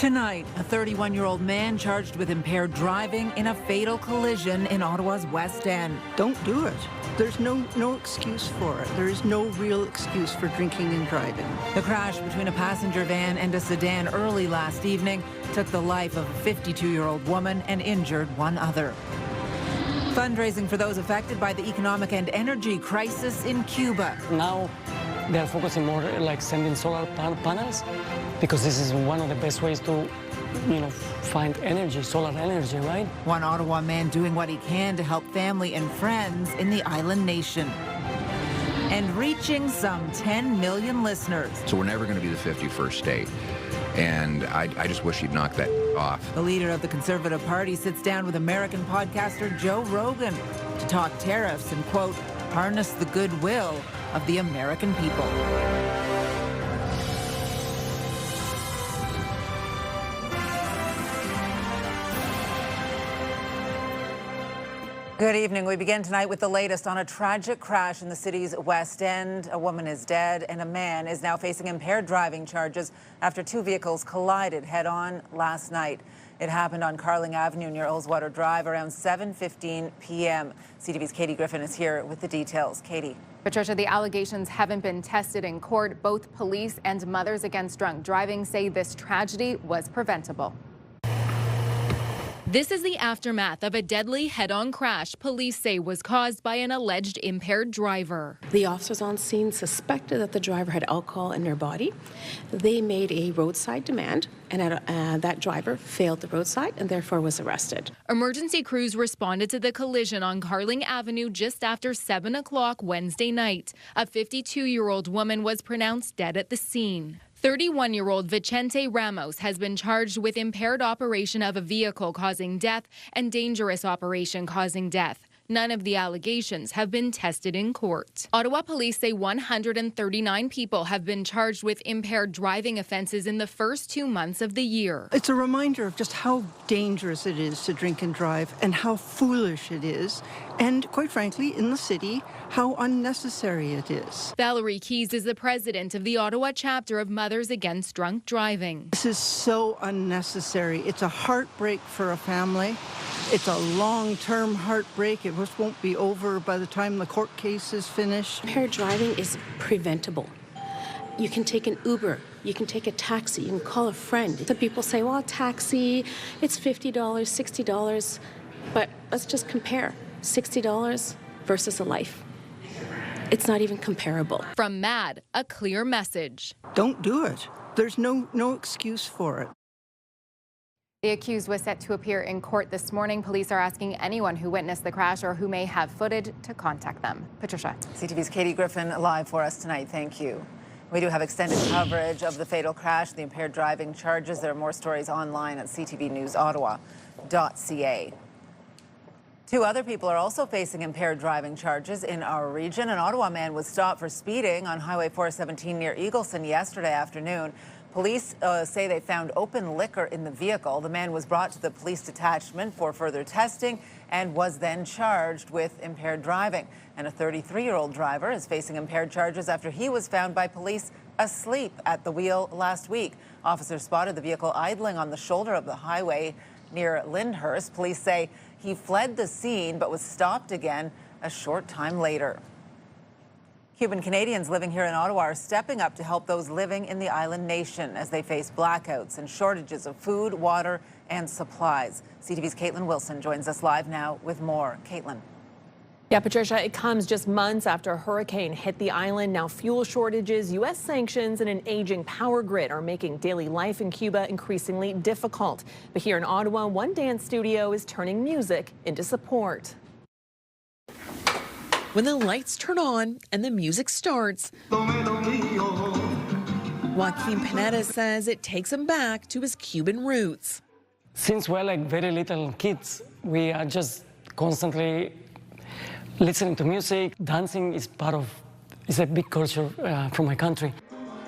Tonight, a 31-year-old man charged with impaired driving in a fatal collision in Ottawa's West End. Don't do it. There's no excuse for it. There is no real excuse for drinking and driving. The crash between a passenger van and a sedan early last evening took the life of a 52-year-old woman and injured one other. Fundraising for those affected by the economic and energy crisis in Cuba. Now they're focusing more like sending solar panels, because this is one of the best ways to, find energy, solar energy, right? One Ottawa man doing what he can to help family and friends in the island nation. And reaching some 10 million listeners. So we're never going to be the 51st state. And I just wish he'd knock that off. The leader of the Conservative Party sits down with American podcaster Joe Rogan to talk tariffs and, quote, harness the goodwill of the American people. Good evening. We begin tonight with the latest on a tragic crash in the city's West End. A woman is dead and a man is now facing impaired driving charges after two vehicles collided head-on last night. It happened on Carling Avenue near Ullswater Drive around 7:15 p.m. CTV's Katie Griffin is here with the details. Katie. Patricia, the allegations haven't been tested in court. Both police and Mothers Against Drunk Driving say this tragedy was preventable. This is the aftermath of a deadly head-on crash police say was caused by an alleged impaired driver. The officers on scene suspected that the driver had alcohol in their body. They made a roadside demand, and that driver failed the roadside and therefore was arrested. Emergency crews responded to the collision on Carling Avenue just after 7 o'clock Wednesday night. A 52-year-old woman was pronounced dead at the scene. 31-year-old Vicente Ramos has been charged with impaired operation of a vehicle causing death and dangerous operation causing death. None of the allegations have been tested in court. Ottawa police say 139 people have been charged with impaired driving offenses in the first 2 months of the year. It's a reminder of just how dangerous it is to drink and drive and how foolish it is. And quite frankly, in the city, how unnecessary it is. Valerie Keys is the president of the Ottawa chapter of Mothers Against Drunk Driving. This is so unnecessary. It's a heartbreak for a family. It's a long-term heartbreak. It just won't be over by the time the court case is finished. Impaired driving is preventable. You can take an Uber, you can take a taxi, you can call a friend. Some people say, well, a taxi, it's $50, $60. But let's just compare $60 versus a life. It's not even comparable. From MAD, a clear message. Don't do it. There's no excuse for it. The accused was set to appear in court this morning. Police are asking anyone who witnessed the crash or who may have footage to contact them. Patricia. CTV's Katie Griffin live for us tonight. Thank you. We do have extended coverage of the fatal crash, the impaired driving charges. There are more stories online at ctvnewsottawa.ca. Two other people are also facing impaired driving charges in our region. An Ottawa man was stopped for speeding on Highway 417 near Eagleson yesterday afternoon. Police say they found open liquor in the vehicle. The man was brought to the police detachment for further testing and was then charged with impaired driving. And a 33-year-old driver is facing impaired charges after he was found by police asleep at the wheel last week. Officers spotted the vehicle idling on the shoulder of the highway near Lyndhurst. Police say he fled the scene but was stopped again a short time later. Cuban-Canadians living here in Ottawa are stepping up to help those living in the island nation as they face blackouts and shortages of food, water, and supplies. CTV's Caitlin Wilson joins us live now with more. Caitlin. Yeah, Patricia, it comes just months after a hurricane hit the island. Now fuel shortages, U.S. sanctions, and an aging power grid are making daily life in Cuba increasingly difficult. But here in Ottawa, one dance studio is turning music into support. When the lights turn on and the music starts, Joaquin Pineda says it takes him back to his Cuban roots. Since we're like very little kids, we are just constantly listening to music. Dancing is a big culture from my country.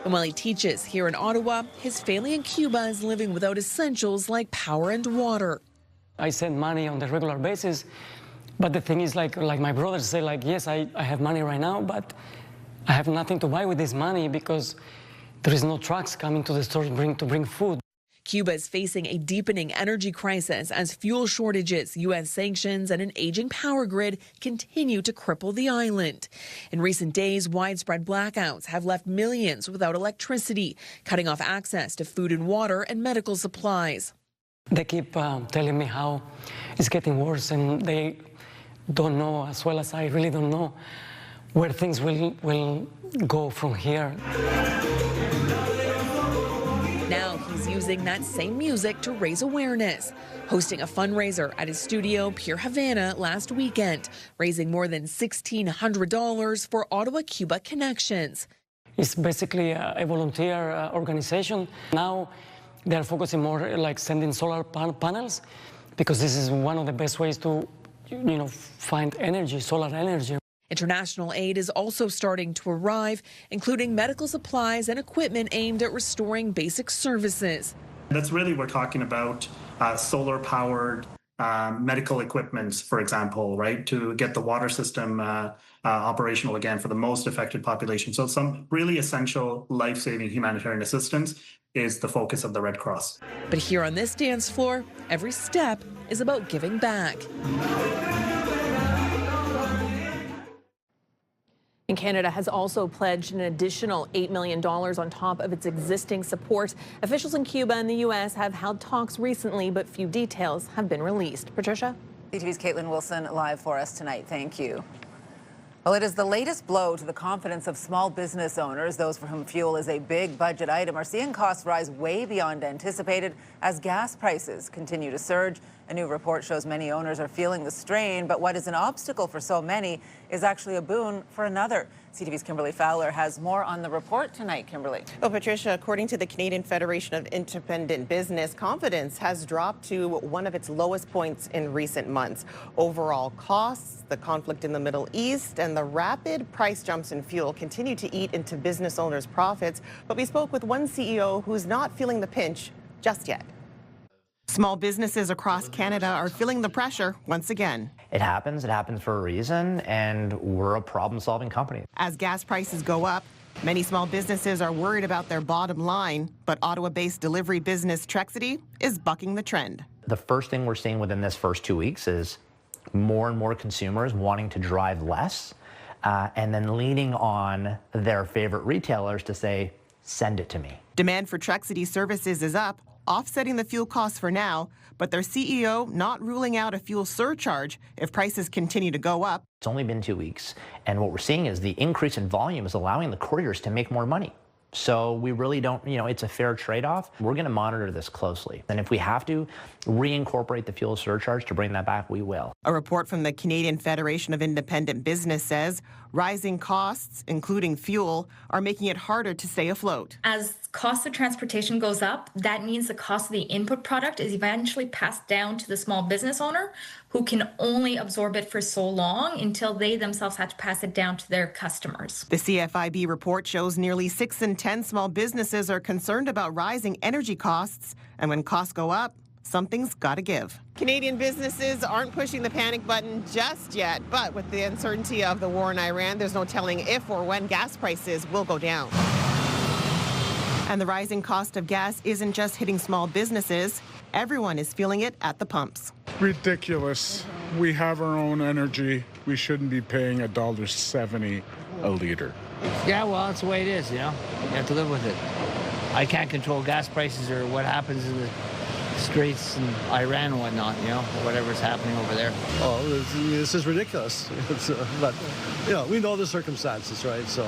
And while he teaches here in Ottawa, his family in Cuba is living without essentials like power and water. I send money on a regular basis. But the thing is, like my brothers say, like, yes, I have money right now, but I have nothing to buy with this money because there is no trucks coming to the store to bring food. Cuba is facing a deepening energy crisis as fuel shortages, U.S. sanctions, and an aging power grid continue to cripple the island. In recent days, widespread blackouts have left millions without electricity, cutting off access to food and water and medical supplies. They keep telling me how it's getting worse, and they don't know, as well as I really don't know, where things will go from here. Now he's using that same music to raise awareness, hosting a fundraiser at his studio, Pure Havana, last weekend, raising more than $1,600 for Ottawa Cuba Connections. It's basically a volunteer organization. Now they're focusing more like sending solar panels, because this is one of the best ways to, find energy, solar energy. International aid is also starting to arrive, including medical supplies and equipment aimed at restoring basic services. That's really, we're talking about solar-powered medical equipment, for example, right, to get the water system operational again for the most affected population. So some really essential life-saving humanitarian assistance is the focus of the Red Cross. But here on this dance floor, every step is about giving back. And Canada has also pledged an additional $8 million on top of its existing support. Officials in Cuba and the U.S. have held talks recently, but few details have been released. Patricia? CTV's Caitlin Wilson live for us tonight. Thank you. Well, it is the latest blow to the confidence of small business owners. Those for whom fuel is a big budget item are seeing costs rise way beyond anticipated as gas prices continue to surge. A new report shows many owners are feeling the strain, but what is an obstacle for so many is actually a boon for another. CTV's Kimberly Fowler has more on the report tonight. Kimberly. Well, Patricia, according to the Canadian Federation of Independent Business, confidence has dropped to one of its lowest points in recent months. Overall costs, the conflict in the Middle East, and the rapid price jumps in fuel continue to eat into business owners' profits. But we spoke with one CEO who's not feeling the pinch just yet. Small businesses across Canada are feeling the pressure once again. It happens for a reason, and we're a problem-solving company. As gas prices go up, many small businesses are worried about their bottom line, but Ottawa-based delivery business Trexity is bucking the trend. The first thing we're seeing within this first 2 weeks is more and more consumers wanting to drive less, and then leaning on their favorite retailers to say, send it to me. Demand for Trexity services is up, offsetting the fuel costs for now, but their CEO not ruling out a fuel surcharge if prices continue to go up. It's only been 2 weeks, and what we're seeing is the increase in volume is allowing the couriers to make more money. So we really don't, it's a fair trade-off. We're going to monitor this closely. And if we have to reincorporate the fuel surcharge to bring that back, we will. A report from the Canadian Federation of Independent Business says rising costs, including fuel, are making it harder to stay afloat. As cost of transportation goes up, that means the cost of the input product is eventually passed down to the small business owner, who can only absorb it for so long until they themselves have to pass it down to their customers. The CFIB report shows nearly 6 in 10 small businesses are concerned about rising energy costs, and when costs go up, something's got to give. Canadian businesses aren't pushing the panic button just yet, but with the uncertainty of the war in Iran, there's no telling if or when gas prices will go down. And the rising cost of gas isn't just hitting small businesses. Everyone is feeling it at the pumps. Ridiculous. We have our own energy. We shouldn't be paying $1.70 a liter. Yeah, well, that's the way it is, You have to live with it. I can't control gas prices or what happens in the streets in Iran and whatnot, whatever's happening over there. Oh, this is ridiculous. But, we know the circumstances, right? So.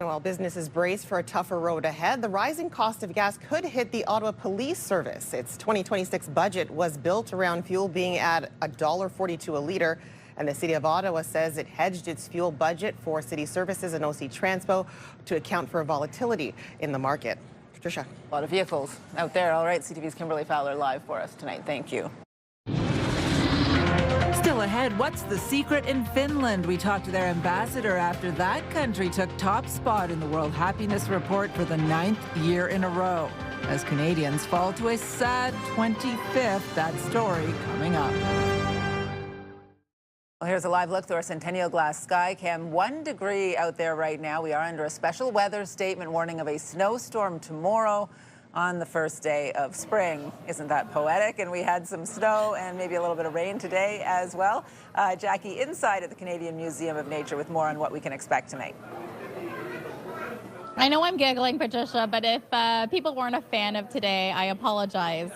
While businesses brace for a tougher road ahead, the rising cost of gas could hit the Ottawa Police Service. Its 2026 budget was built around fuel being at $1.42 a litre, and the City of Ottawa says it hedged its fuel budget for city services and OC Transpo to account for volatility in the market. Patricia. A lot of vehicles out there. All right, CTV's Kimberly Fowler live for us tonight. Thank you. Still ahead, what's the secret in Finland? We talked to their ambassador after that country took top spot in the World Happiness Report for the 9th year in a row. As Canadians fall to a sad 25th, that story coming up. Well, here's a live look through our Centennial Glass sky cam. 1 degree out there right now. We are under a special weather statement warning of a snowstorm tomorrow. on the first day of spring. Isn't that poetic? And we had some snow and maybe a little bit of rain today as well. Jackie, inside at the Canadian Museum of Nature with more on what we can expect tonight. I know I'm giggling, Patricia, but if people weren't a fan of today, I apologize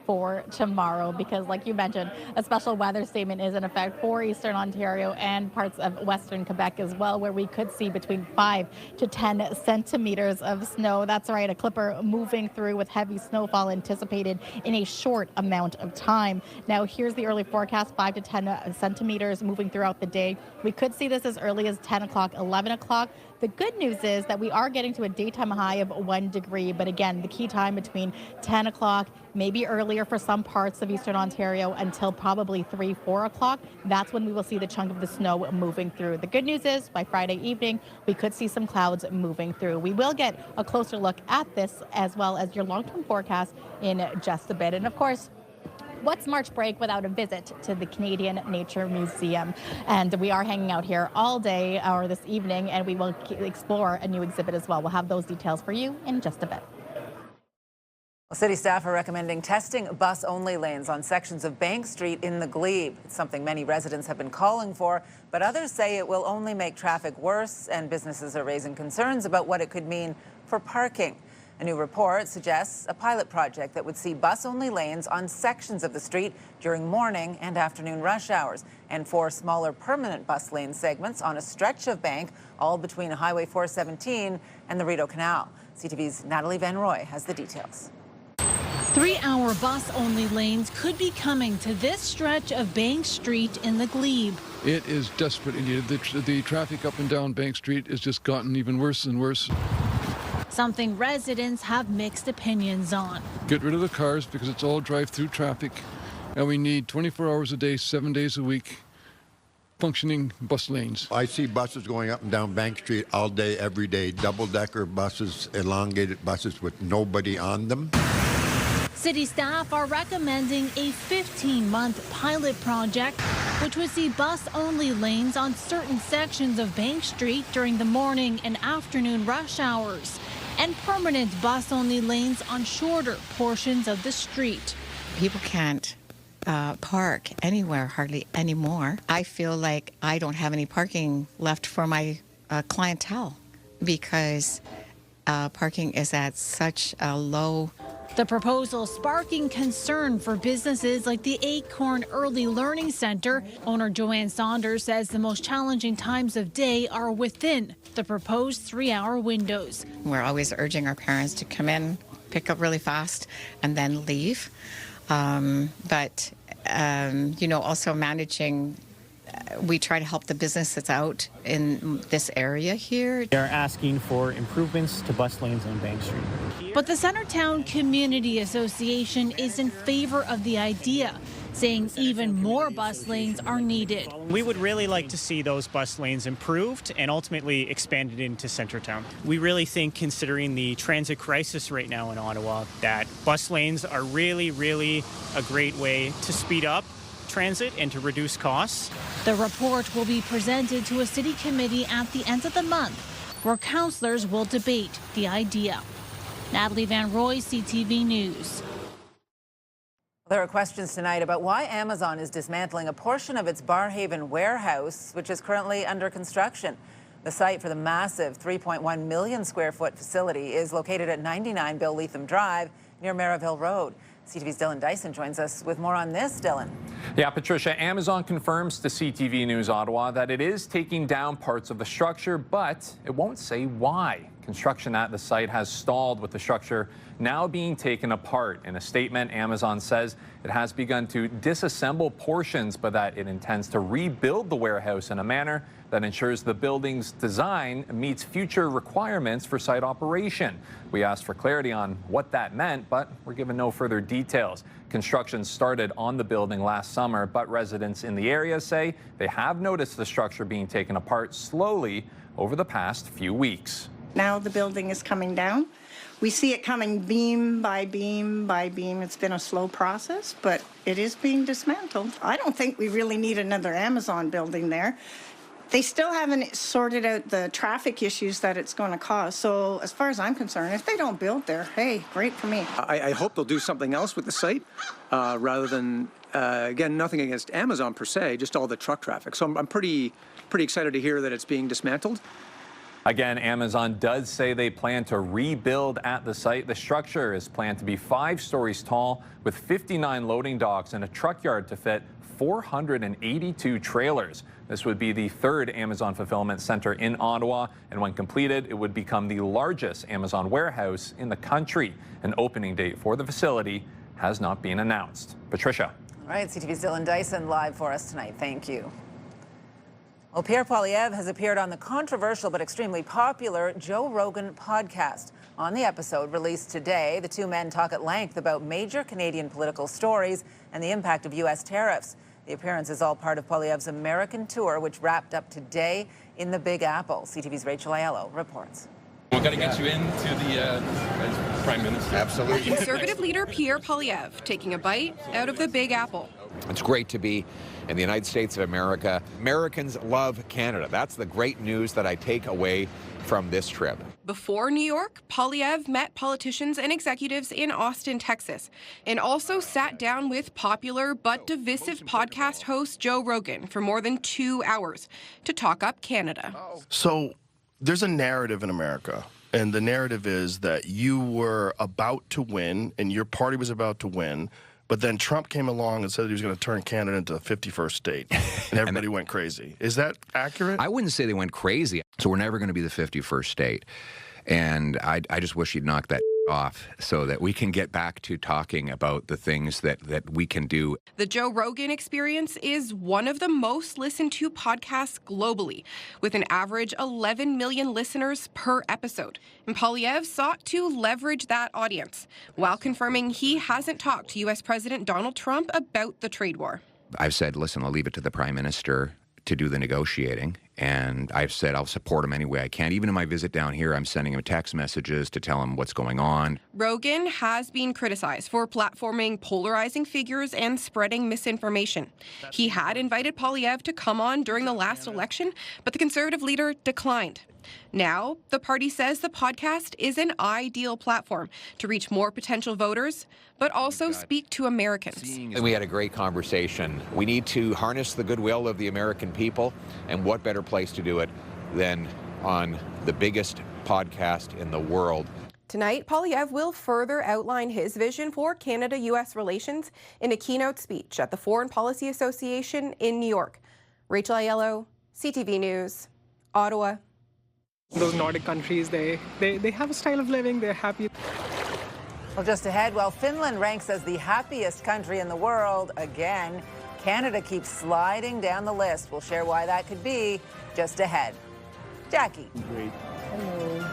for tomorrow because, like you mentioned, a special weather statement is in effect for Eastern Ontario and parts of Western Quebec as well, where we could see between 5 to 10 centimeters of snow. That's right, a clipper moving through with heavy snowfall anticipated in a short amount of time. Now, here's the early forecast, 5 to 10 centimeters moving throughout the day. We could see this as early as 10 o'clock, 11 o'clock. The good news is that we are getting to a daytime high of 1 degree, but again, the key time between 10 o'clock, maybe earlier for some parts of Eastern Ontario until probably 3, 4 o'clock. That's when we will see the chunk of the snow moving through. The good news is by Friday evening, we could see some clouds moving through. We will get a closer look at this as well as your long-term forecast in just a bit. And of course, what's March break without a visit to the Canadian Nature Museum? And we are hanging out here all day or this evening, and we will explore a new exhibit as well. We'll have those details for you in just a bit. Well, city staff are recommending testing bus-only lanes on sections of Bank Street in the Glebe. It's something many residents have been calling for, but others say it will only make traffic worse, and businesses are raising concerns about what it could mean for parking. A new report suggests a pilot project that would see bus-only lanes on sections of the street during morning and afternoon rush hours, and 4 smaller permanent bus lane segments on a stretch of Bank, all between Highway 417 and the Rideau Canal. CTV's Natalie Van Roy has the details. 3-hour bus-only lanes could be coming to this stretch of Bank Street in the Glebe. It is desperately needed. The traffic up and down Bank Street has just gotten even worse and worse. Something residents have mixed opinions on. Get rid of the cars because it's all drive-through traffic, and we need 24 hours a day, 7 days a week, functioning bus lanes. I see buses going up and down Bank Street all day, every day. Double-decker buses, elongated buses with nobody on them. City staff are recommending a 15-month pilot project, which would see bus-only lanes on certain sections of Bank Street during the morning and afternoon rush hours, and permanent bus-only lanes on shorter portions of the street. People can't park anywhere hardly anymore. I feel like I don't have any parking left for my clientele because parking is at such a low. The proposal sparking concern for businesses like the Acorn Early Learning Center. Owner Joanne Saunders says the most challenging times of day are within the proposed 3-hour windows. We're always urging our parents to come in, pick up really fast, and then leave. But also managing. We try to help the businesses out in this area here. They're asking for improvements to bus lanes on Bank Street. But the Centertown Community Association is in favor of the idea, saying even more bus lanes are needed. We would really like to see those bus lanes improved and ultimately expanded into Centertown. We really think, considering the transit crisis right now in Ottawa, that bus lanes are really, really a great way to speed up transit and to reduce costs. The report will be presented to a city committee at the end of the month, where councillors will debate the idea. Natalie Van Roy, CTV News. There are questions tonight about why Amazon is dismantling a portion of its Barhaven warehouse, which is currently under construction. The site for the massive 3.1 million square foot facility is located at 99 Bill Leatham Drive near Merivale Road. CTV's Dylan Dyson joins us with more on this. Dylan. Yeah, Patricia, Amazon confirms to CTV News Ottawa that it is taking down parts of the structure, but it won't say why. Construction at the site has stalled, with the structure now being taken apart. In a statement, Amazon says it has begun to disassemble portions, but that it intends to rebuild the warehouse in a manner that ensures the building's design meets future requirements for site operation. We asked for clarity on what that meant, but we're given no further details. Construction started on the building last summer, but residents in the area say they have noticed the structure being taken apart slowly over the past few weeks. Now the building is coming down. We see it coming beam by beam by beam. It's been a slow process, but it is being dismantled. I don't think we really need another Amazon building there. they still haven't sorted out the traffic issues that it's going to cause. So as far as I'm concerned, if they don't build there, hey, great for me. I hope they'll do something else with the site rather than, again, nothing against Amazon per se, just all the truck traffic. So I'm pretty excited to hear that it's being dismantled. Again, Amazon does say they plan to rebuild at the site. The structure is planned to be 5 stories tall with 59 loading docks and a truck yard to fit 482 trailers. This would be the 3rd Amazon fulfillment center in Ottawa, and when completed, it would become the largest Amazon warehouse in the country. An opening date for the facility has not been announced. Patricia. All right, CTV's Dylan Dyson live for us tonight. Thank you. Well, Pierre Poilievre has appeared on the controversial but extremely popular Joe Rogan podcast. On the episode released today, the two men talk at length about major Canadian political stories and the impact of U.S. tariffs. The appearance is all part of Poilievre's American tour, which wrapped up today in the Big Apple. CTV's Rachel Aiello reports. We've got to get you into the Prime Minister. Absolutely. Conservative leader Pierre Poilievre taking a bite out of the Big Apple. It's great to be in the United States of America. Americans love Canada. That's the great news that I take away from this trip. Before New York, Poilievre met politicians and executives in Austin, Texas, and also sat down with popular but divisive podcast host Joe Rogan for more than 2 hours to talk up Canada. So there's a narrative in America, and the narrative is that you were about to win and your party was about to win, but then Trump came along and said he was going to turn Canada into the 51st state, and everybody went crazy. Is that accurate? I wouldn't say they went crazy. So we're never going to be the 51st state. And I just wish he'd knock that off so that we can get back to talking about the things that we can do. The Joe Rogan Experience is one of the most listened to podcasts globally, with an average 11 million listeners per episode. And Poilievre sought to leverage that audience while confirming he hasn't talked to U.S. President Donald Trump about the trade war. I've said, listen, I'll leave it to the Prime Minister to do the negotiating. And I've said I'll support him any way I can. Even in my visit down here, I'm sending him text messages to tell him what's going on. Rogan has been criticized for platforming polarizing figures and spreading misinformation. He had invited Poilievre to come on during the last election, but the Conservative leader declined. Now, the party says the podcast is an ideal platform to reach more potential voters, but also speak to Americans. And we had a great conversation. We need to harness the goodwill of the American people, and what better place to do it than on the biggest podcast in the world. Tonight, Poilievre will further outline his vision for Canada-U.S. relations in a keynote speech at the Foreign Policy Association in New York. Rachel Aiello, CTV News, Ottawa. Those Nordic countries, they have a style of living, they're happy. Well, just ahead, while Finland ranks as the happiest country in the world, again, Canada keeps sliding down the list. We'll share why that could be just ahead. Jackie. Great. Hello.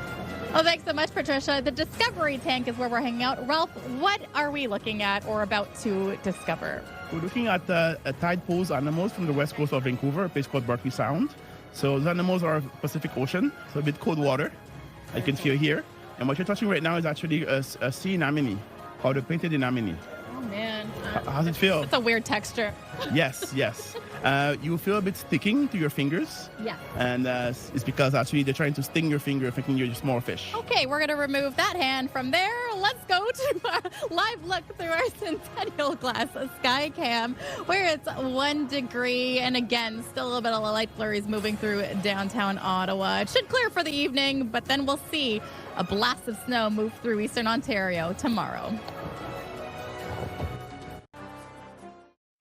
Oh, thanks so much, Patricia. The Discovery Tank is where we're hanging out. Ralph, what are we looking at or about to discover? We're looking at tide pools animals from the west coast of Vancouver, a place called Berkeley Sound. So the animals are Pacific Ocean, so a bit cold water, I can feel here. And what you're touching right now is actually a sea anemone, called a painted anemone. Oh, man. How's it feel? It's a weird texture. Yes, yes. You feel a bit sticking to your fingers. Yeah. And it's because actually they're trying to sting your finger, thinking you're a small fish. Okay, we're going to remove that hand from there. Let's go to a live look through our Centennial Glass Sky Cam, where it's 1 degree. And again, still a little bit of light flurries moving through downtown Ottawa. It should clear for the evening, but then we'll see a blast of snow move through eastern Ontario tomorrow.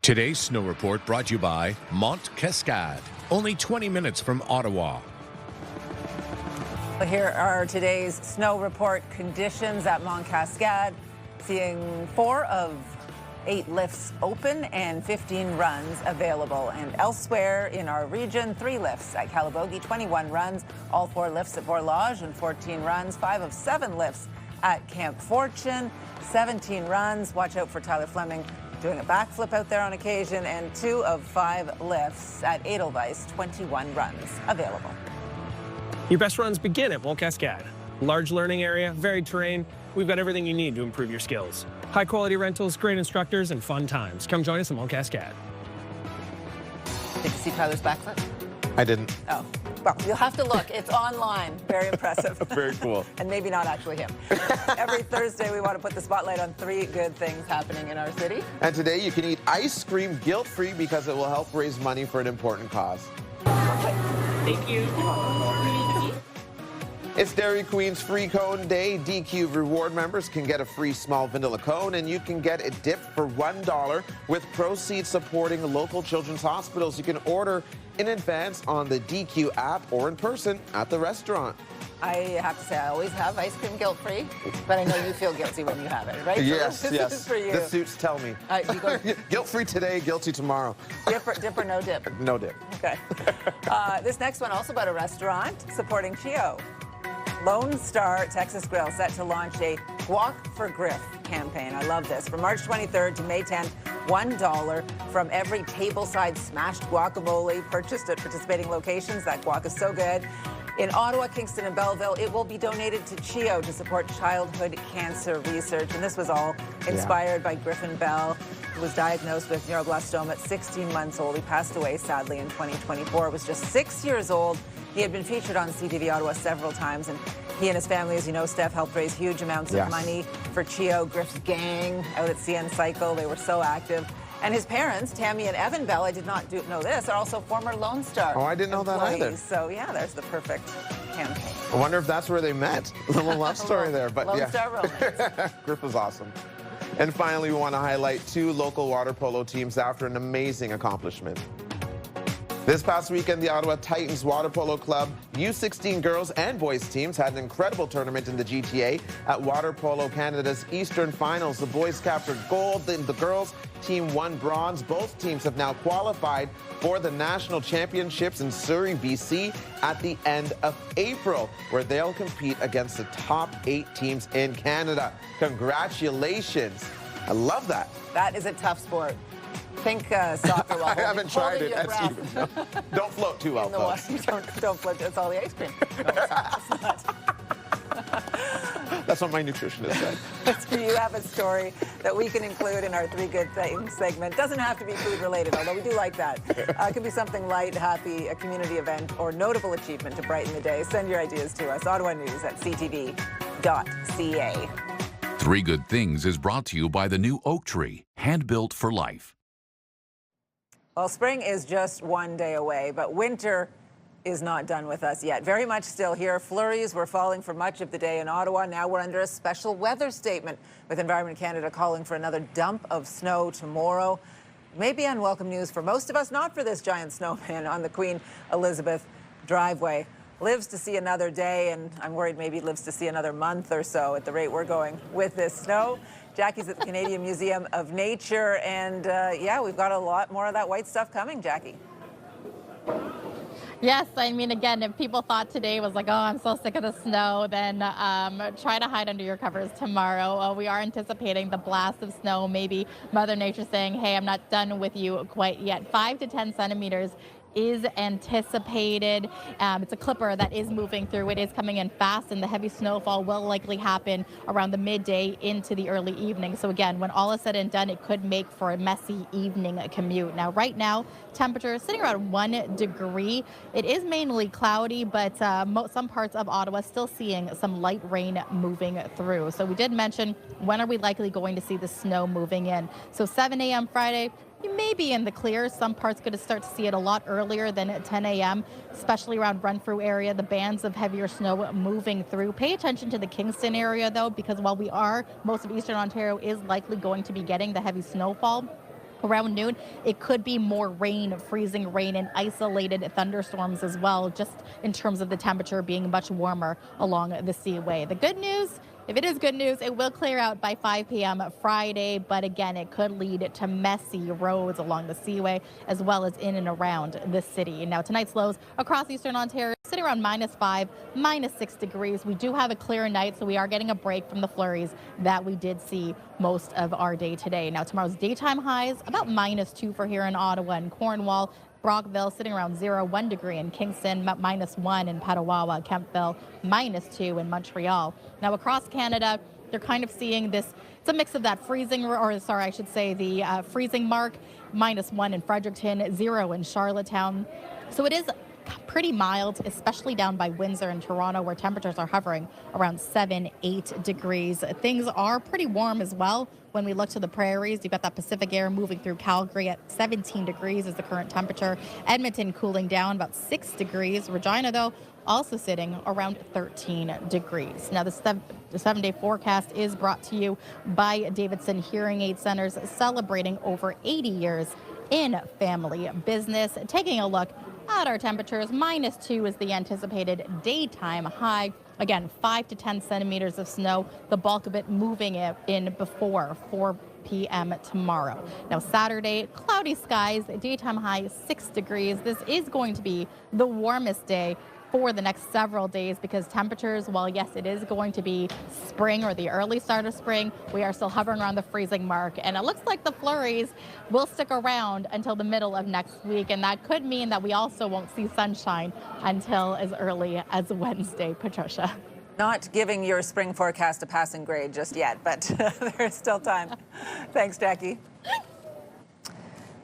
Today's snow report brought to you by Mont Cascade, only 20 minutes from Ottawa. Well, here are today's snow report conditions at Mont Cascade. Seeing 4 of 8 lifts open and 15 runs available. And elsewhere in our region, 3 lifts at Calabogie, 21 runs, all 4 lifts at Borlage and 14 runs, 5 of 7 lifts at Camp Fortune, 17 runs. Watch out for Tyler Fleming doing a backflip out there on occasion, and 2 of 5 lifts at Edelweiss, 21 runs available. Your best runs begin at Mont Cascade. Large learning area, varied terrain. We've got everything you need to improve your skills. High quality rentals, great instructors, and fun times. Come join us at Mont Cascade. Did you see Tyler's backflip? I didn't. Oh, well, you'll have to look. It's online. Very impressive. Very cool. And maybe not actually him. Every Thursday, we want to put the spotlight on 3 good things happening in our city. And today you can eat ice cream guilt-free because it will help raise money for an important cause. Thank you. It's Dairy Queen's Free Cone Day. DQ reward members can get a free small vanilla cone, and you can get it dipped for $1 with proceeds supporting local children's hospitals. You can order in advance on the DQ app or in person at the restaurant. I have to say, I always have ice cream guilt-free, but I know you feel guilty when you have it, right? Yes, so yes. This is for you. The suits tell me. You go Guilt-free today, guilty tomorrow. dip or no dip? No dip. Okay. This next one also about a restaurant supporting Chio. Lone Star Texas Grill set to launch a Guac for Griff campaign. I love this. From March 23rd to May 10th, $1 from every tableside smashed guacamole purchased at participating locations. That guac is so good. In Ottawa, Kingston, and Belleville, it will be donated to CHIO to support childhood cancer research. And this was all inspired by Griffin Bell, who was diagnosed with neuroblastoma at 16 months old. He passed away, sadly, in 2024. He was just 6 years old. He had been featured on CTV Ottawa several times, and he and his family, as you know, Steph, helped raise huge amounts of money for CHIO. Griff's gang out at CN Cycle. They were so active. And his parents, Tammy and Evan Bell, I did not know this, are also former Lone Star. Oh, I didn't know that either. So, yeah, there's the perfect campaign. I wonder if that's where they met. A little love story there. But Lone Star romance. Griff was awesome. And finally, we want to highlight 2 local water polo teams after an amazing accomplishment. This past weekend, the Ottawa Titans Water Polo Club U16 girls and boys teams had an incredible tournament in the GTA at Water Polo Canada's Eastern Finals. The boys captured gold, and the girls team won bronze. Both teams have now qualified for the national championships in Surrey, BC at the end of April, where they'll compete against the top 8 teams in Canada. Congratulations. I love that. That is a tough sport. Think soccer while I haven't tried it. As you don't float too well, folks. Don't float. It's all the ice cream. No, it's not. That's what my nutritionist said. You have a story that we can include in our 3 Good Things segment. Doesn't have to be food related, although we do like that. It could be something light, happy, a community event, or notable achievement to brighten the day. Send your ideas to us. Ottawa News at ctv.ca. 3 Good Things is brought to you by the new Oak Tree, hand-built for life. Well, spring is just one day away, but winter is not done with us yet. Very much still here. Flurries were falling for much of the day in Ottawa. Now we're under a special weather statement, with Environment Canada calling for another dump of snow tomorrow. Maybe unwelcome news for most of us, not for this giant snowman on the Queen Elizabeth driveway. Lives to see another day, and I'm worried maybe lives to see another month or so at the rate we're going with this snow. Jackie's at the Canadian Museum of Nature, and yeah, we've got a lot more of that white stuff coming, Jackie. Yes, I mean, again, if people thought today was like, oh, I'm so sick of the snow, then try to hide under your covers tomorrow. We are anticipating the blast of snow, maybe Mother Nature saying, hey, I'm not done with you quite yet. 5 to 10 centimeters is anticipated. It's a clipper that is moving through. It is coming in fast, and the heavy snowfall will likely happen around the midday into the early evening. So again, when all is said and done, it could make for a messy evening commute. Now, right now, temperature sitting around 1 degree. It is mainly cloudy, but some parts of Ottawa still seeing some light rain moving through. So we did mention, when are we likely going to see the snow moving in? So 7 a.m. Friday, you may be in the clear. Some parts going to start to see it a lot earlier than at 10 a.m., especially around run-through area, the bands of heavier snow moving through. Pay attention to the Kingston area, though, because while most of Eastern Ontario is likely going to be getting the heavy snowfall, around noon, it could be more rain, freezing rain, and isolated thunderstorms as well, just in terms of the temperature being much warmer along the seaway. The good news, if it is good news, it will clear out by 5 p.m. Friday, but again, it could lead to messy roads along the seaway as well as in and around the city. Now, tonight's lows across Eastern Ontario sitting around -5, -6 degrees. We do have a clear night, so we are getting a break from the flurries that we did see most of our day today. Now, tomorrow's daytime highs about -2 for here in Ottawa and Cornwall. Brockville sitting around 1 degree in Kingston, -1 in Petawawa, Kemptville, -2 in Montreal. Now across Canada, they're kind of seeing this, it's a mix of that freezing, the freezing mark, -1 in Fredericton, 0 in Charlottetown. So it is pretty mild, especially down by Windsor and Toronto, where temperatures are hovering around 7-8 degrees. Things are pretty warm as well. When we look to the prairies, you've got that Pacific air moving through Calgary at 17 degrees is the current temperature. Edmonton cooling down about 6 degrees. Regina, though, also sitting around 13 degrees. Now, the 7-day forecast is brought to you by Davidson Hearing Aid Centers, celebrating over 80 years in family business. Taking a look at our temperatures, -2 is the anticipated daytime high. Again, 5 to 10 centimeters of snow, the bulk of it moving in before 4 p.m. tomorrow. Now, Saturday, cloudy skies, daytime high 6 degrees. This is going to be the warmest day for the next several days because temperatures, while yes, it is going to be spring or the early start of spring, we are still hovering around the freezing mark. And it looks like the flurries will stick around until the middle of next week. And that could mean that we also won't see sunshine until as early as Wednesday, Patricia. Not giving your spring forecast a passing grade just yet, but there's still time. Thanks, Jackie.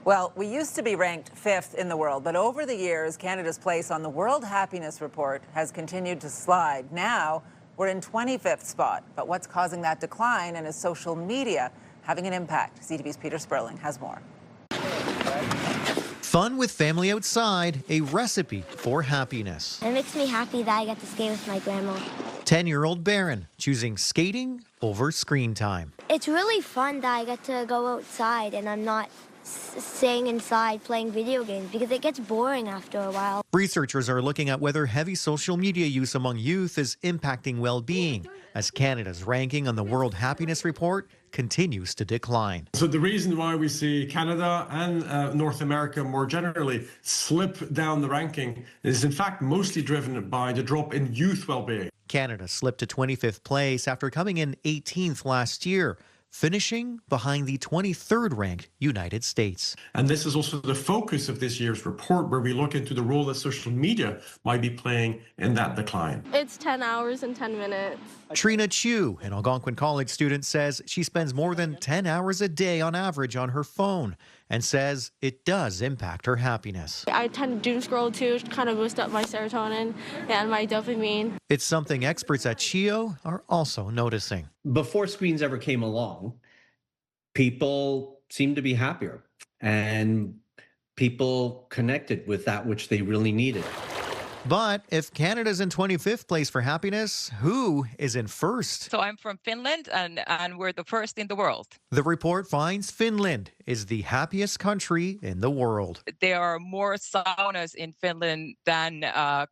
Well, we used to be ranked 5th in the world, but over the years, Canada's place on the World Happiness Report has continued to slide. Now, we're in 25th spot. But what's causing that decline, and is social media having an impact? CTV's Peter Sperling has more. Fun with family outside, a recipe for happiness. It makes me happy that I get to skate with my grandma. 10-year-old Barron choosing skating over screen time. It's really fun that I get to go outside and I'm not staying inside playing video games because it gets boring after a while. Researchers are looking at whether heavy social media use among youth is impacting well-being as Canada's ranking on the World Happiness Report continues to decline. So the reason why we see Canada and North America more generally slip down the ranking is in fact mostly driven by the drop in youth well-being. Canada slipped to 25th place after coming in 18th last year, finishing behind the 23rd ranked United States. And this is also the focus of this year's report, where we look into the role that social media might be playing in that decline. It's 10 hours and 10 minutes. Trina Chu, an Algonquin College student, says she spends more than 10 hours a day on average on her phone and says it does impact her happiness. I tend to doom scroll too, to kind of boost up my serotonin and my dopamine. It's something experts at CHEO are also noticing. Before screens ever came along, people seemed to be happier and people connected with that which they really needed. But if Canada's in 25th place for happiness, who is in first? So I'm from Finland, and we're the first in the world. The report finds Finland is the happiest country in the world. There are more saunas in Finland than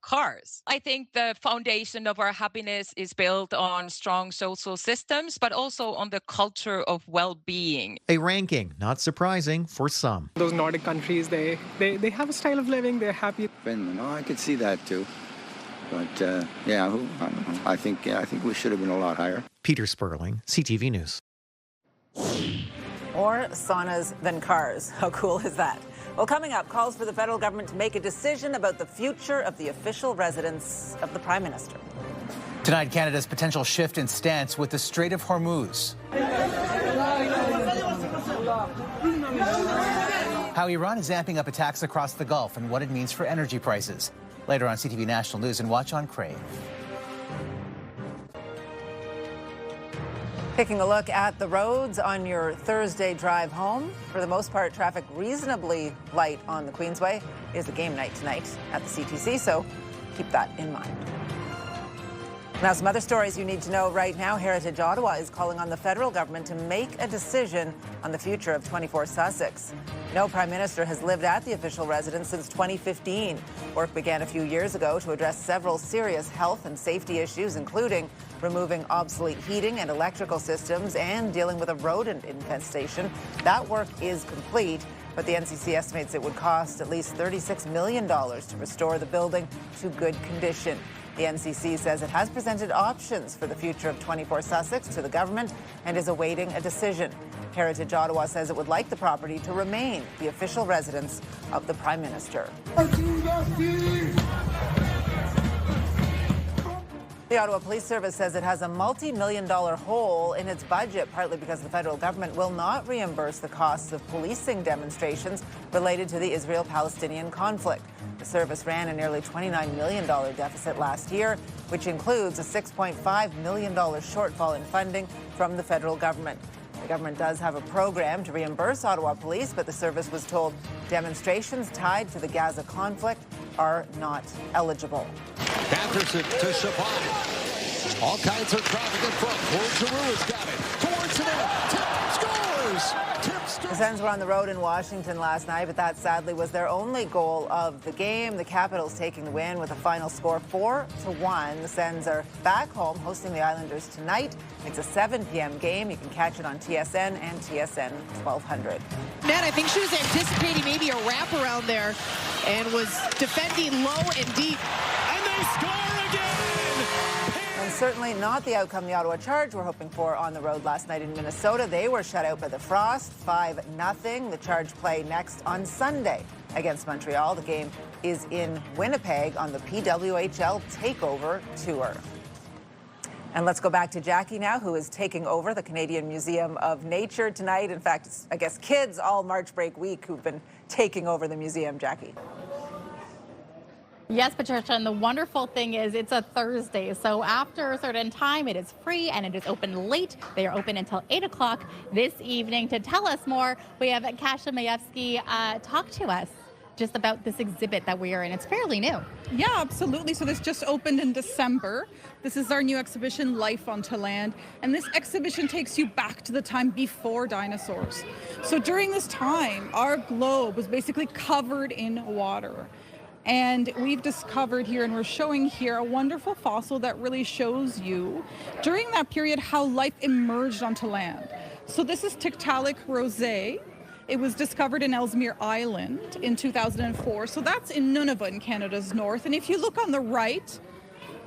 cars. I think the foundation of our happiness is built on strong social systems, but also on the culture of well-being. A ranking not surprising for some. Those Nordic countries, they have a style of living, they're happy. Finland, I could see that too. But yeah, I don't know. I think we should have been a lot higher. Peter Sperling, CTV News. More saunas than cars. How cool is that? Well, coming up, calls for the federal government to make a decision about the future of the official residence of the Prime Minister. Tonight, Canada's potential shift in stance with the Strait of Hormuz. How Iran is amping up attacks across the Gulf and what it means for energy prices. Later on CTV National News, and watch on Crave. Taking a look at the roads on your Thursday drive home. For the most part, traffic reasonably light on the Queensway. It is a game night tonight at the CTC, so keep that in mind. Now, some other stories you need to know right now. Heritage Ottawa is calling on the federal government to make a decision on the future of 24 Sussex. No Prime Minister has lived at the official residence since 2015. Work began a few years ago to address several serious health and safety issues, including removing obsolete heating and electrical systems and dealing with a rodent infestation. That work is complete, but the NCC estimates it would cost at least $36 million to restore the building to good condition. The NCC says it has presented options for the future of 24 Sussex to the government and is awaiting a decision. Heritage Ottawa says it would like the property to remain the official residence of the Prime Minister. The Ottawa Police Service says it has a multi-million-dollar hole in its budget, partly because the federal government will not reimburse the costs of policing demonstrations related to the Israel-Palestinian conflict. The service ran a nearly $29 million deficit last year, which includes a $6.5 million shortfall in funding from the federal government. The government does have a program to reimburse Ottawa police, but the service was told demonstrations tied to the Gaza conflict are not eligible. Patricia to Chabot. All kinds of traffic in front. Giroux has got it. Towards the net. Tip scores. The Sens were on the road in Washington last night, but that sadly was their only goal of the game. The Capitals taking the win with a final score 4-1. The Sens are back home hosting the Islanders tonight. It's a 7 p.m. game. You can catch it on TSN and TSN 1200. Man, I think she was anticipating maybe a wraparound there and was defending low and deep. And they score again! And certainly not the outcome the Ottawa Charge were hoping for on the road last night in Minnesota. They were shut out by the Frost, 5-0. The Charge play next on Sunday against Montreal. The game is in Winnipeg on the PWHL Takeover Tour. And let's go back to Jackie now, who is taking over the Canadian Museum of Nature tonight. In fact, it's, I guess, kids all March break week who've been taking over the museum. Jackie. Yes, Patricia, and the wonderful thing is it's a Thursday, so after a certain time it is free and it is open late. They are open until 8 o'clock this evening. To tell us more, we have Kasia Majewski talk to us just about this exhibit that we are in. It's fairly new. Yeah, absolutely. So this just opened in December. This is our new exhibition, Life Onto Land. And this exhibition takes you back to the time before dinosaurs. So during this time, our globe was basically covered in water. And we've discovered here, and we're showing here, a wonderful fossil that really shows you, during that period, how life emerged onto land. So this is Tiktaalik rosé. It was discovered in Ellesmere Island in 2004. So that's in Nunavut in Canada's north. And if you look on the right,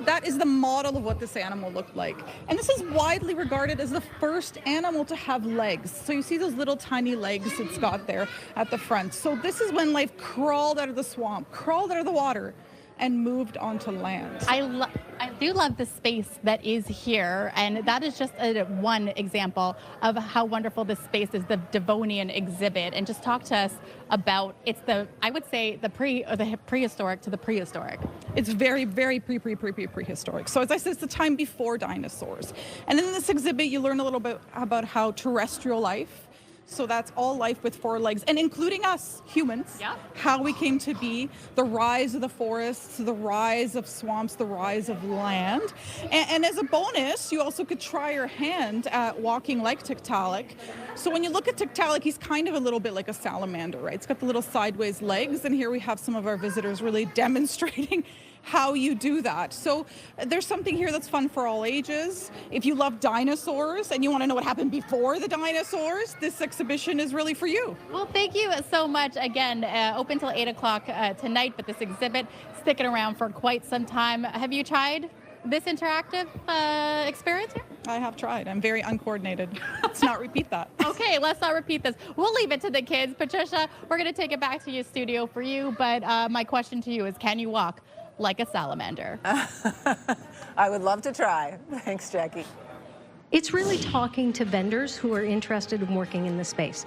that is the model of what this animal looked like. And this is widely regarded as the first animal to have legs. So you see those little tiny legs it's got there at the front. So this is when life crawled out of the swamp, crawled out of the water, and moved onto land. I do love the space that is here, and that is just one example of how wonderful this space is, the Devonian exhibit. And just talk to us about, it's the, I would say, the prehistoric to the prehistoric. It's very, very prehistoric. So as I said, it's the time before dinosaurs. And in this exhibit, you learn a little bit about how terrestrial life, so that's all life with 4 legs, and including us, humans, how we came to be, the rise of the forests, the rise of swamps, the rise of land. And as a bonus, you also could try your hand at walking like Tiktaalik. So when you look at Tiktaalik, he's kind of a little bit like a salamander, right? It's got the little sideways legs, and here we have some of our visitors really demonstrating how you do that. So there's something here that's fun for all ages. If you love dinosaurs and you want to know what happened before the dinosaurs, this exhibition is really for you. Well, thank you so much. Again, open till 8 o'clock tonight, but this exhibit sticking around for quite some time. Have you tried this interactive experience here? I have tried. I'm very uncoordinated. Let's not repeat that. Okay, let's not repeat this. We'll leave it to the kids. Patricia, we're going to take it back to your studio for you, but my question to you is, can you walk like a salamander? I would love to try. Thanks, Jackie. It's really talking to vendors who are interested in working in the space.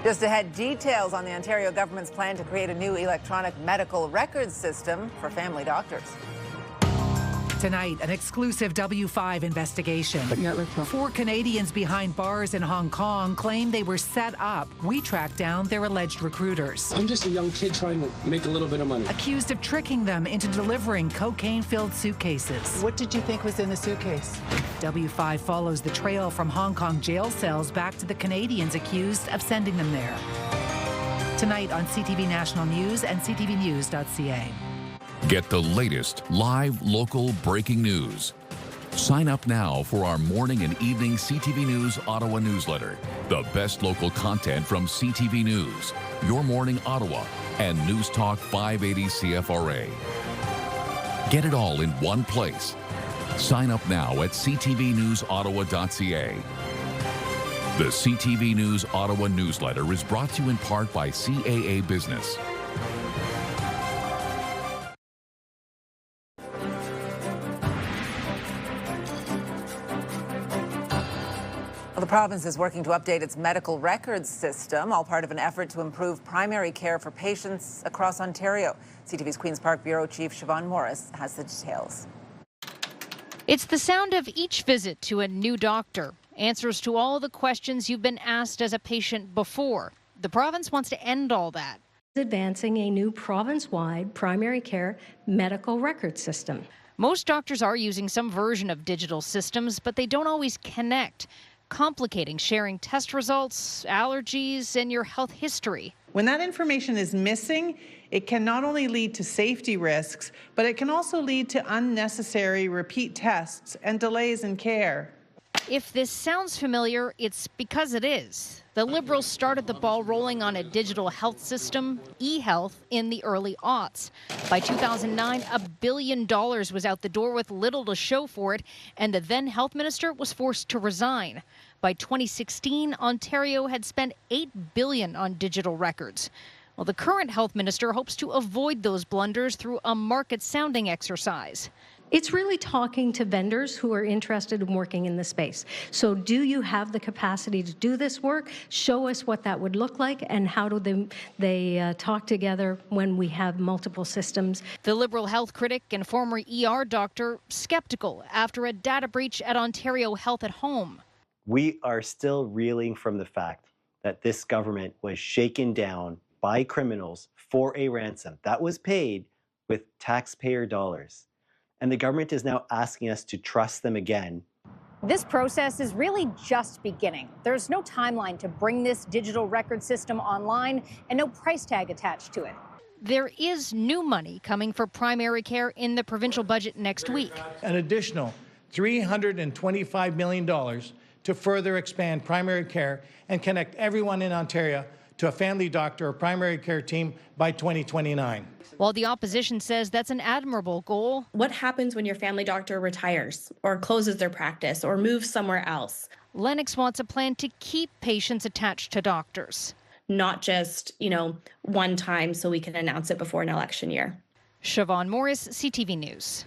Just ahead, details on the Ontario government's plan to create a new electronic medical records system for family doctors. Tonight, an exclusive W5 investigation. 4 Canadians behind bars in Hong Kong claim they were set up. We tracked down their alleged recruiters. I'm just a young kid trying to make a little bit of money. Accused of tricking them into delivering cocaine-filled suitcases. What did you think was in the suitcase? W5 follows the trail from Hong Kong jail cells back to the Canadians accused of sending them there. Tonight on CTV National News and ctvnews.ca. Get the latest live local breaking news. Sign up now for our morning and evening CTV News Ottawa newsletter. The best local content from CTV News, Your Morning Ottawa, and News Talk 580 CFRA. Get it all in one place. Sign up now at ctvnewsottawa.ca. The CTV News Ottawa newsletter is brought to you in part by CAA Business. Well, the province is working to update its medical records system, all part of an effort to improve primary care for patients across Ontario. CTV's Queen's Park Bureau Chief Siobhan Morris has the details. It's the sound of each visit to a new doctor, answers to all the questions you've been asked as a patient before. The province wants to end all that. Advancing a new province-wide primary care medical record system. Most doctors are using some version of digital systems, but they don't always connect, complicating sharing test results, allergies, and your health history. When that information is missing, it can not only lead to safety risks, but it can also lead to unnecessary repeat tests and delays in care. If this sounds familiar, it's because it is. The Liberals started the ball rolling on a digital health system, e-health, in the early aughts. By 2009, $1 billion was out the door with little to show for it, and the then health minister was forced to resign. By 2016, Ontario had spent $8 billion on digital records. Well, the current health minister hopes to avoid those blunders through a market sounding exercise. It's really talking to vendors who are interested in working in the space. So do you have the capacity to do this work? Show us what that would look like and how do they talk together when we have multiple systems. The Liberal health critic and former ER doctor skeptical after a data breach at Ontario Health at Home. We are still reeling from the fact that this government was shaken down by criminals for a ransom that was paid with taxpayer dollars. And the government is now asking us to trust them again. This process is really just beginning. There's no timeline to bring this digital record system online and no price tag attached to it. There is new money coming for primary care in the provincial budget next week. An additional $325 million to further expand primary care and connect everyone in Ontario to a family doctor or primary care team by 2029. While the opposition says that's an admirable goal. What happens when your family doctor retires or closes their practice or moves somewhere else? Lennox wants a plan to keep patients attached to doctors. Not just, one time so we can announce it before an election year. Siobhan Morris, CTV News.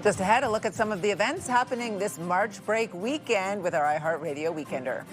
Just ahead, a look at some of the events happening this March break weekend with our iHeartRadio Weekender.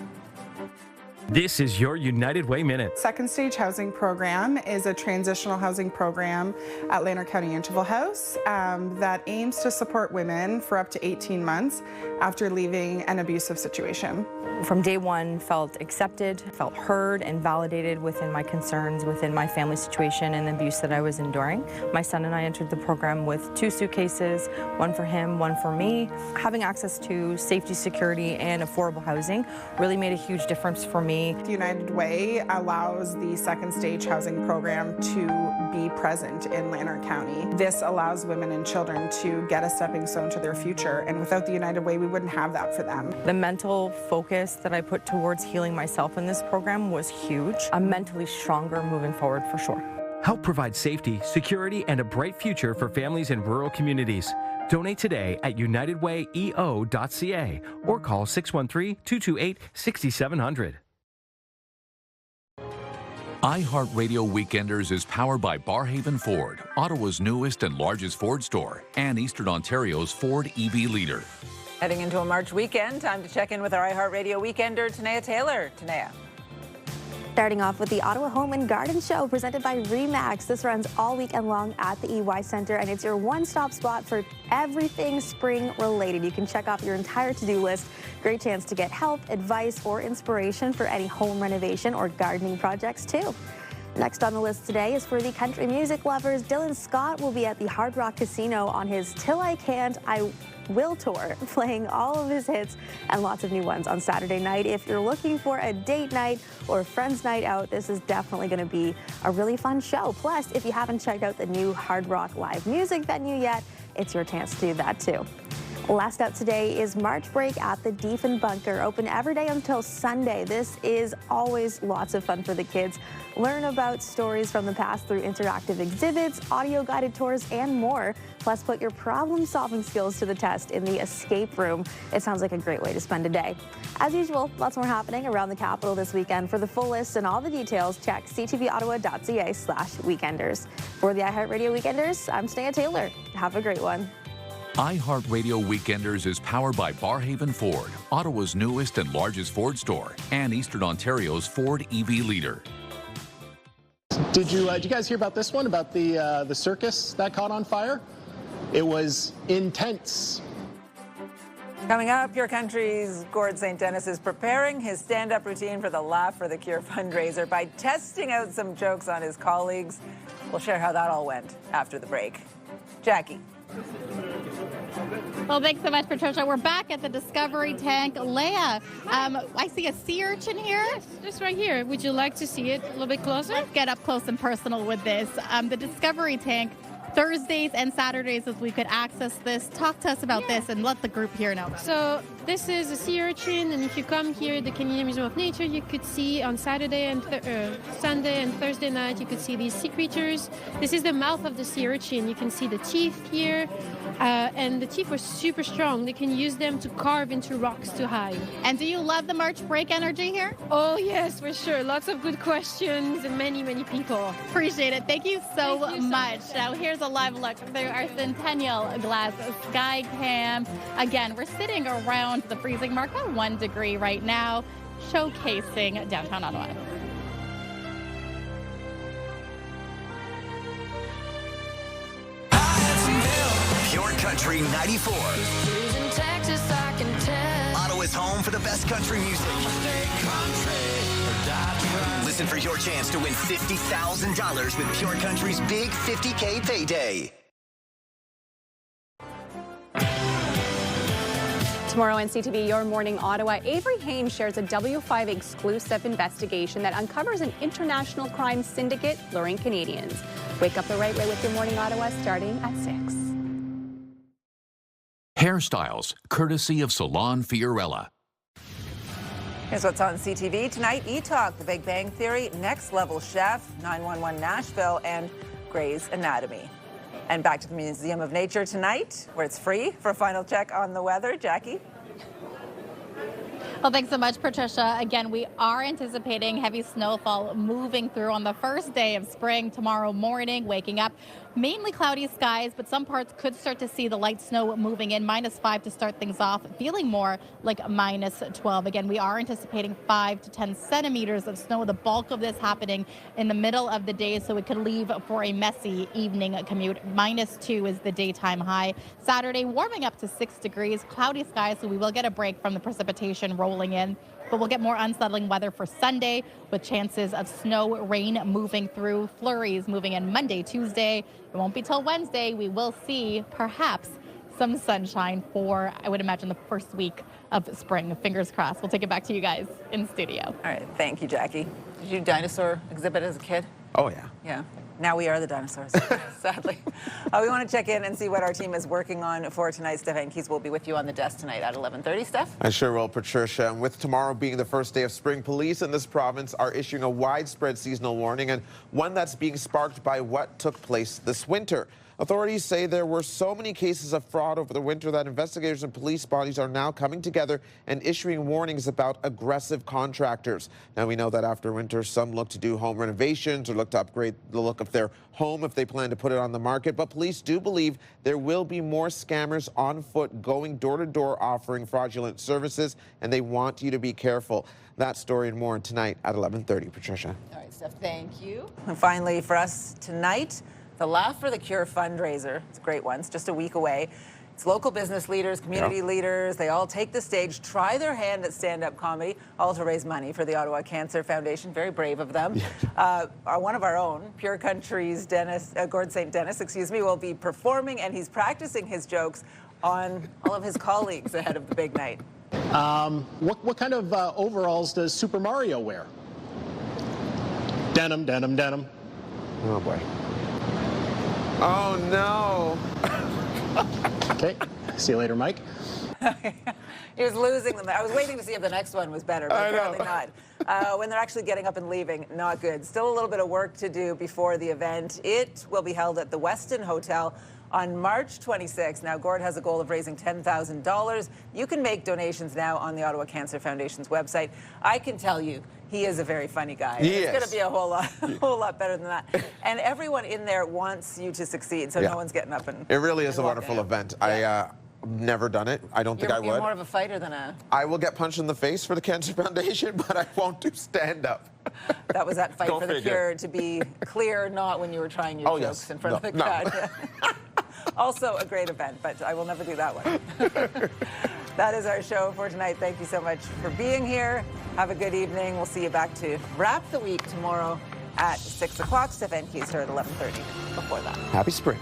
This is your United Way Minute. Second Stage Housing Program is a transitional housing program at Lanark County Interval House that aims to support women for up to 18 months after leaving an abusive situation. From day one, felt accepted, felt heard and validated within my concerns, within my family situation and the abuse that I was enduring. My son and I entered the program with 2 suitcases, one for him, one for me. Having access to safety, security, and affordable housing really made a huge difference for me. The United Way allows the Second Stage Housing Program to be present in Lanark County. This allows women and children to get a stepping stone to their future, and without the United Way, we wouldn't have that for them. The mental focus that I put towards healing myself in this program was huge. I'm mentally stronger moving forward for sure. Help provide safety, security, and a bright future for families in rural communities. Donate today at unitedwayeo.ca or call 613-228-6700. iHeartRadio Weekenders is powered by Barhaven Ford, Ottawa's newest and largest Ford store, and Eastern Ontario's Ford EV leader. Heading into a March weekend, time to check in with our iHeartRadio Weekender, Tanea Taylor. Tanea. Starting off with the Ottawa Home and Garden Show presented by RE/MAX. This runs all weekend long at the EY Centre, and it's your one-stop spot for everything spring related. You can check off your entire to-do list. Great chance to get help, advice, or inspiration for any home renovation or gardening projects too. Next on the list today is for the country music lovers. Dylan Scott will be at the Hard Rock Casino on his Till I Can't, I Will tour, playing all of his hits and lots of new ones on Saturday night. If you're looking for a date night or a friend's night out, this is definitely going to be a really fun show. Plus, if you haven't checked out the new Hard Rock live music venue yet, it's your chance to do that too. Last up today is March break at the Diefenbunker, open every day until Sunday. This is always lots of fun for the kids. Learn about stories from the past through interactive exhibits, audio-guided tours, and more. Plus, put your problem-solving skills to the test in the escape room. It sounds like a great way to spend a day. As usual, lots more happening around the capital this weekend. For the full list and all the details, check ctvottawa.ca/weekenders. For the iHeartRadio Weekenders, I'm Tanea Taylor. Have a great one. iHeartRadio Weekenders is powered by Barhaven Ford, Ottawa's newest and largest Ford store, and Eastern Ontario's Ford EV leader. Did you guys hear about this one, about the circus that caught on fire? It was intense. Coming up, Pure Country's Gord St. Dennis is preparing his stand-up routine for the Laugh for the Cure fundraiser by testing out some jokes on his colleagues. We'll share how that all went after the break. Jackie. Well, thanks so much, Patricia. We're back at the Discovery Tank. Leia, I see a sea urchin here. Yes, just right here. Would you like to see it a little bit closer? Let's get up close and personal with this. The Discovery Tank, Thursdays and Saturdays, as we could access this. Talk to us about this and let the group here know. So this is a sea urchin, and if you come here at the Canadian Museum of Nature, you could see on Saturday and Sunday and Thursday night, you could see these sea creatures. This is the mouth of the sea urchin. You can see the teeth here, and the teeth were super strong. They can use them to carve into rocks to hide. And do you love the March break energy here? Oh yes, for sure. Lots of good questions and many people. Appreciate it. Thank you so much. Now here's a live look through our Centennial Glass Sky Cam. Again, we're sitting around the freezing mark, about 1 degree right now, showcasing downtown Ottawa. Pure Country 94. Ottawa's home for the best country music. Listen for your chance to win $50,000 with Pure Country's big $50K payday. Tomorrow on CTV Your Morning Ottawa, Avery Haynes shares a W5 exclusive investigation that uncovers an international crime syndicate luring Canadians. Wake up the right way with Your Morning Ottawa starting at 6. Hairstyles, courtesy of Salon Fiorella. Here's what's on CTV tonight. E-Talk, The Big Bang Theory, Next Level Chef, 911 Nashville, and Grey's Anatomy. And back to the Museum of Nature tonight, where it's free for a final check on the weather. Jackie? Well, thanks so much, Patricia. Again, we are anticipating heavy snowfall moving through on the first day of spring tomorrow morning, waking up. Mainly cloudy skies, but some parts could start to see the light snow moving in. -5 to start things off, feeling more like -12. Again, we are anticipating 5 to 10 centimeters of snow, the bulk of this happening in the middle of the day, so it could leave for a messy evening commute. -2 is the daytime high. Saturday, warming up to 6 degrees, cloudy skies, so we will get a break from the precipitation rolling in. But we'll get more unsettling weather for Sunday with chances of snow, rain moving through, flurries moving in Monday, Tuesday. It won't be till Wednesday. We will see perhaps some sunshine for, I would imagine, the first week of spring. Fingers crossed. We'll take it back to you guys in studio. All right. Thank you, Jackie. Did you dinosaur exhibit as a kid? Oh, yeah. Yeah. Now we are the dinosaurs, sadly. We want to check in and see what our team is working on for tonight. Stefan Keys will be with you on the desk tonight at 11:30. Steph? I sure will, Patricia. And with tomorrow being the first day of spring, police in this province are issuing a widespread seasonal warning, and one that's being sparked by what took place this winter. Authorities say there were so many cases of fraud over the winter that investigators and police bodies are now coming together and issuing warnings about aggressive contractors. Now, we know that after winter, some look to do home renovations or look to upgrade the look of their home if they plan to put it on the market. But police do believe there will be more scammers on foot going door to door offering fraudulent services, and they want you to be careful. That story and more tonight at 11:30. Patricia. All right, Steph, thank you. And finally, for us tonight, the Laugh for the Cure fundraiser. It's a great one. It's just a week away. It's local business leaders, community leaders. They all take the stage, try their hand at stand-up comedy, all to raise money for the Ottawa Cancer Foundation. Very brave of them. One of our own, Pure Country's Gord St. Dennis, will be performing, and he's practicing his jokes on all of his colleagues ahead of the big night. What kind of overalls does Super Mario wear? Denim, denim, denim. Oh, boy. Oh, no. Okay. See you later, Mike. He was losing them. I was waiting to see if the next one was better, but apparently not. When they're actually getting up and leaving, not good. Still a little bit of work to do before the event. It will be held at the Westin Hotel on March 26th. Now, Gord has a goal of raising $10,000. You can make donations now on the Ottawa Cancer Foundation's website. I can tell you, he is a very funny guy. It's going to be a whole lot better than that. And everyone in there wants you to succeed, so no one's getting up and... It really is a wonderful event. Yeah. I've never done it. I don't think I would. You're more of a fighter than a... I will get punched in the face for the Cancer Foundation, but I won't do stand-up. That was that fight for the cure, to be clear, not when you were trying your jokes in front of the crowd. Also a great event, but I will never do that one. That is our show for tonight. Thank you so much for being here. Have a good evening. We'll see you back to wrap the week tomorrow at 6 o'clock. Steph and Keys here at 11:30 before that. Happy spring.